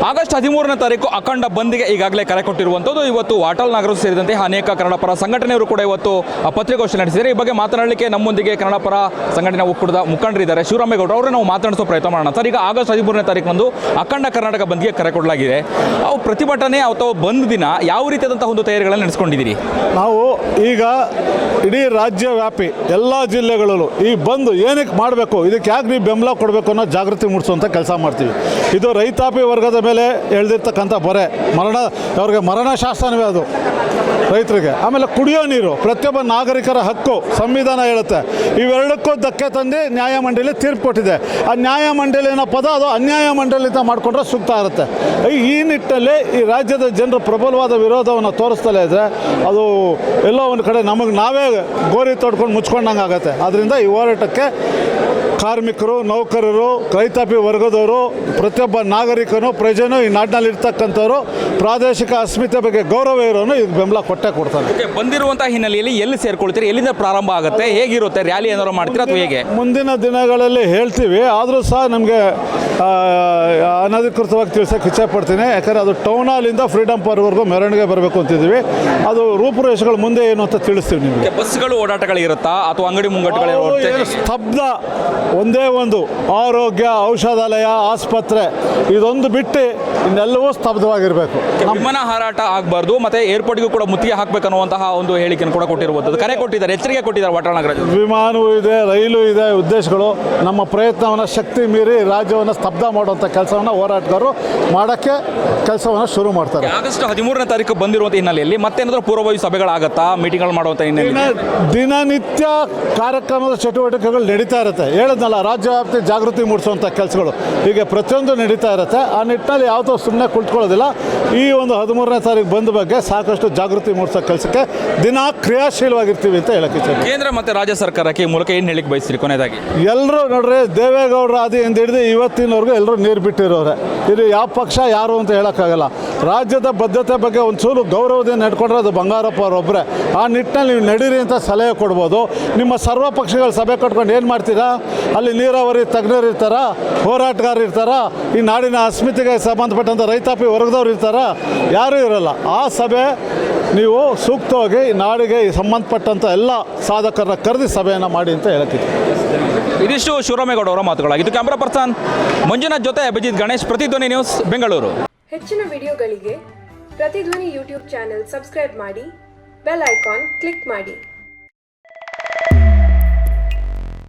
August 13ನೇ ತಾರೀಕು ಅಖಂಡ ಬಂದ್ಗೆ ಈಗಾಗಲೇ ಕರೆ ಕೊಟ್ಟಿರುವಂಥದ್ದು. ಇವತ್ತು ವಾಟಾಳ್ ನಾಗರಾಜ್ ಸೇರಿದಂತೆ ಅನೇಕ ಕನ್ನಡ ಪರ ಸಂಘಟನೆಯವರು ಕೂಡ ಇವತ್ತು ಪತ್ರಿಕಾಗೋಷ್ಠಿ ನಡೆಸಿದ್ದಾರೆ. ಈ ಬಗ್ಗೆ ಮಾತನಾಡಲಿಕ್ಕೆ ನಮ್ಮೊಂದಿಗೆ ಕನ್ನಡ ಪರ ಸಂಘಟನೆ ಒಕ್ಕೂಟದ ಮುಖಂಡರಿದ್ದಾರೆ. ಶಿವರಾಮೇಗೌಡರು ಅವರು ನಾವು ಮಾತನಾಡಿಸೋ ಪ್ರಯತ್ನ ಮಾಡೋಣ. ಸರ್, ಈಗ ಆಗಸ್ಟ್ 13ನೇ ತಾರೀಕಂದು ಅಖಂಡ ಕರ್ನಾಟಕ ಬಂದ್ಗೆ ಕರೆ ಕೊಡಲಾಗಿದೆ. ಅವು ಪ್ರತಿಭಟನೆ ಅಥವಾ ಬಂದ್ ದಿನ ಯಾವ ರೀತಿಯಾದಂತಹ ಒಂದು ತಯಾರಿಗಳನ್ನು ನಡೆಸ್ಕೊಂಡಿದ್ದೀರಿ? ನಾವು ಈಗ ಇಡೀ ರಾಜ್ಯವ್ಯಾಪಿ ಎಲ್ಲ ಜಿಲ್ಲೆಗಳಲ್ಲೂ ಈ ಬಂದ್ ಏನಕ್ಕೆ ಮಾಡಬೇಕು, ಇದಕ್ಕೆ ಯಾಕೆ ನೀವು ಬೆಂಬಲ ಕೊಡಬೇಕು ಅನ್ನೋ ಜಾಗೃತಿ ಮೂಡಿಸುವಂಥ ಕೆಲಸ ಮಾಡ್ತೀವಿ. ಇದು ರೈತಾಪಿ ವರ್ಗದ ಮೇಲೆ ಎಳೆದಿರ್ತಕ್ಕಂಥ ಬರೆ ಅವ್ರಿಗೆ ಮರಣ ಶಾಸನವೇ ಅದು ರೈತರಿಗೆ. ಆಮೇಲೆ ಕುಡಿಯೋ ನೀರು ಪ್ರತಿಯೊಬ್ಬ ನಾಗರಿಕರ ಹಕ್ಕು ಸಂವಿಧಾನ ಹೇಳುತ್ತೆ. ಇವೆರಡಕ್ಕೂ ಧಕ್ಕೆ ತಂದು ನ್ಯಾಯಮಂಡಳಿ ತೀರ್ಪು ಕೊಟ್ಟಿದೆ. ಆ ನ್ಯಾಯಮಂಡಳಿನ ಪದ ಅದು ಅನ್ಯಾಯ ಮಂಡಳಿ ಅಂತ ಮಾಡಿಕೊಂಡ್ರೆ ಸೂಕ್ತ ಇರುತ್ತೆ. ಈ ನಿಟ್ಟಿನಲ್ಲಿ ಈ ರಾಜ್ಯದ ಜನರು ಪ್ರಬಲವಾದ ವಿರೋಧವನ್ನು ತೋರಿಸ್ತಲೇ ಇದ್ದರೆ ಅದು ಎಲ್ಲೋ ಒಂದು ಕಡೆ ನಮಗೆ ನಾವೇ ಗೋರಿ ತೊಡ್ಕೊಂಡು ಮುಚ್ಕೊಂಡಂಗೆ ಆಗುತ್ತೆ. ಆದ್ದರಿಂದ ಈ ಹೋರಾಟಕ್ಕೆ ಕಾರ್ಮಿಕರು, ನೌಕರರು, ರೈತಾಪಿ ವರ್ಗದವರು, ಪ್ರತಿಯೊಬ್ಬ ನಾಗರಿಕನು, ಪ್ರಜೆನೂ, ಈ ನಾಡಿನಲ್ಲಿ ಇರ್ತಕ್ಕಂಥವ್ರು ಪ್ರಾದೇಶಿಕ ಅಸ್ಮಿತೆ ಬಗ್ಗೆ ಗೌರವ ಇರೋನು ಇದು ಬೆಂಬಲ ಕೊಟ್ಟೇ ಕೊಡ್ತಾರೆ. ಬಂದಿರುವಂಥ ಹಿನ್ನೆಲೆಯಲ್ಲಿ ಎಲ್ಲಿ ಸೇರ್ಕೊಳ್ತೀರಿ? ಎಲ್ಲಿಂದ ಪ್ರಾರಂಭ ಆಗುತ್ತೆ? ಹೇಗಿರುತ್ತೆ? ರ್ಯಾಲಿ ಏನಾದ್ರು ಮಾಡ್ತೀರಾ ಅಥವಾ ಹೇಗೆ? ಮುಂದಿನ ದಿನಗಳಲ್ಲಿ ಹೇಳ್ತೀವಿ. ಆದರೂ ಸಹ ನಮಗೆ ಅನಧಿಕೃತವಾಗಿ ತಿಳಿಸೋಕೆ ಇಚ್ಛೆ ಪಡ್ತೀನಿ. ಯಾಕಂದರೆ ಅದು ಟೌನ್ ಹಾಲಿಂದ ಫ್ರೀಡಮ್ ಪಾರ್ಕ್ವರೆಗೂ ಮೆರವಣಿಗೆ ಬರಬೇಕು ಅಂತಿದ್ದೀವಿ. ಅದು ರೂಪುರೇಷೆಗಳು ಮುಂದೆ ಏನು ಅಂತ ತಿಳಿಸ್ತೀವಿ ನಿಮಗೆ. ಬಸ್ಗಳು ಓಡಾಟಗಳಿರುತ್ತಾ ಅಥವಾ ಅಂಗಡಿ ಮುಂಗಟ್ಟುಗಳು? ಸ್ತಬ್ಧ. ಒಂದೇ ಒಂದು ಆರೋಗ್ಯ, ಔಷಧಾಲಯ, ಆಸ್ಪತ್ರೆ ಇದೊಂದು ಬಿಟ್ಟು ಇನ್ನೆಲ್ಲವೂ ಸ್ತಬ್ಧವಾಗಿರಬೇಕು. ವಿಮಾನ ಹಾರಾಟ ಆಗಬಾರ್ದು, ಮತ್ತೆ ಏರ್ಪೋರ್ಟ್ಗೂ ಕೂಡ ಮುತ್ತಿಗೆ ಹಾಕಬೇಕನ್ನುವಂತಹ ಒಂದು ಹೇಳಿಕೆಯನ್ನು ಕೂಡ ಕೊಟ್ಟಿರುವಂಥದ್ದು, ಕರೆ ಕೊಟ್ಟಿದ್ದಾರೆ, ಎಚ್ಚರಿಕೆ ಕೊಟ್ಟಿದ್ದಾರೆ ವಾಟಾಳ್ ನಾಗರಾಜ್. ವಿಮಾನವೂ ಇದೆ, ರೈಲು ಇದೆ. ಉದ್ದೇಶಗಳು ನಮ್ಮ ಪ್ರಯತ್ನವನ್ನು ಶಕ್ತಿ ಮೀರಿ ರಾಜ್ಯವನ್ನು ಸ್ತಬ್ಧ ಮಾಡುವಂಥ ಕೆಲಸವನ್ನು ಹೋರಾಟಗಾರರು ಮಾಡೋಕ್ಕೆ ಕೆಲಸವನ್ನು ಶುರು ಮಾಡ್ತಾರೆ. ಆಗಸ್ಟ್ 13ನೇ ತಾರೀಕು ಬಂದಿರುವಂಥ ಹಿನ್ನೆಲೆಯಲ್ಲಿ ಮತ್ತೇನಾದರೂ ಪೂರ್ವಭಾವಿ ಸಭೆಗಳಾಗತ್ತಾ, ಮೀಟಿಂಗ್ಗಳು ಮಾಡುವಂಥ ಹಿನ್ನೆಲೆ ದಿನನಿತ್ಯ ಕಾರ್ಯಕ್ರಮದ ಚಟುವಟಿಕೆಗಳು ನಡೀತಾ ಇರುತ್ತೆ. ಹೇಳಿದ್ನಲ್ಲ, ರಾಜ್ಯವ್ಯಾಪ್ತಿ ಜಾಗೃತಿ ಮೂಡಿಸುವಂಥ ಕೆಲಸಗಳು ಹೀಗೆ ಪ್ರತಿಯೊಂದು ನಡೀತಾ ಇರುತ್ತೆ. ಆ ನಿಟ್ಟಿನಲ್ಲಿ ಯಾವುದೋ ಸುಮ್ಮನೆ ಕುಳಿತುಕೊಳ್ಳೋದಿಲ್ಲ. ಈ ಒಂದು 13ನೇ ತಾರೀಕು ಬಂದ ಬಗ್ಗೆ ಸಾಕಷ್ಟು ಜಾಗೃತಿ ಮೂಡಿಸೋ ಕೆಲಸಕ್ಕೆ ದಿನ ಕ್ರಿಯಾಶೀಲವಾಗಿರ್ತೀವಿ ಅಂತ ಹೇಳಕ್ಕೆ ಇಚ್ಛೆ. ಕೇಂದ್ರ ಮತ್ತು ರಾಜ್ಯ ಸರ್ಕಾರಕ್ಕೆ ಈ ಮೂಲಕ ಏನು ಹೇಳಿಕ್ಕೆ ಬಯಸ್ತೀರಿ ಕೊನೆಯದಾಗಿ? ಎಲ್ಲರೂ ನೋಡ್ರಿ, ದೇವೇಗೌಡರ ಆದಿಯಿಂದ ಹಿಡಿದು ಇವತ್ತಿನವರೆಗೂ ಎಲ್ಲರೂ ನೀರು ಬಿಟ್ಟಿರೋರೆ. ಇದು ಯಾವ ಪಕ್ಷ ಯಾರು ಅಂತ ಹೇಳೋಕ್ಕಾಗಲ್ಲ. ರಾಜ್ಯದ ಬದ್ಧತೆ ಬಗ್ಗೆ ಒಂಚೂರು ಗೌರವದಿಂದ ನಡ್ಕೊಂಡ್ರೆ ಅದು ಬಂಗಾರಪ್ಪ ಅವರೊಬ್ಬರೇ. ಆ ನಿಟ್ಟಿನಲ್ಲಿ ನೀವು ನಡೀರಿ ಅಂತ ಸಲಹೆ ಕೊಡ್ಬೋದು. ನಿಮ್ಮ ಸರ್ವ ಪಕ್ಷಗಳ ಸಭೆ ಕಟ್ಕೊಂಡು ಏನು ಮಾಡ್ತೀರಾ? ಅಲ್ಲಿ ನೀರಾವರಿ ತಜ್ಞರು ಇರ್ತಾರ, ಹೋರಾಟಗಾರರು ಇರ್ತಾರ, ಈ ನಾಡಿನ ಅಸ್ಮಿತೆಗೆ ಸಂಬಂಧಪಟ್ಟಂಥ ರೈತಾಪಿ ವರ್ಗದವ್ರು ಇರ್ತಾರ, ಯಾರೂ ಇರಲ್ಲ. ಆ ಸಭೆ ನೀವು ಸೂಕ್ತವಾಗಿ ನಾಡಿಗೆ ಸಂಬಂಧಪಟ್ಟಂಥ ಎಲ್ಲ ಸಾಧಕರನ್ನ ಕರೆದಿ ಸಭೆಯನ್ನು ಮಾಡಿ ಅಂತ ಹೇಳಕ್ಕಿದೆ. ಇದಿಷ್ಟು ಶಿವರಾಮೇಗೌಡ ಅವರ ಮಾತುಗಳಾಗಿತ್ತು. ಕ್ಯಾಮ್ರಾ ಪರ್ಸನ್ ಮಂಜುನಾಥ್ ಜೊತೆ ಅಭಿಜಿತ್ ಗಣೇಶ್, ಪ್ರತಿಧ್ವನಿ ನ್ಯೂಸ್, ಬೆಂಗಳೂರು. ಹೆಚ್ಚಿನ ವಿಡಿಯೋಗಳಿಗೆ ಪ್ರತಿಧ್ವನಿ ಯೂಟ್ಯೂಬ್ ಚಾನೆಲ್ ಸಬ್ಸ್ಕ್ರೈಬ್ ಮಾಡಿ, ಬೆಲ್ ಐಕಾನ್ ಕ್ಲಿಕ್ ಮಾಡಿ.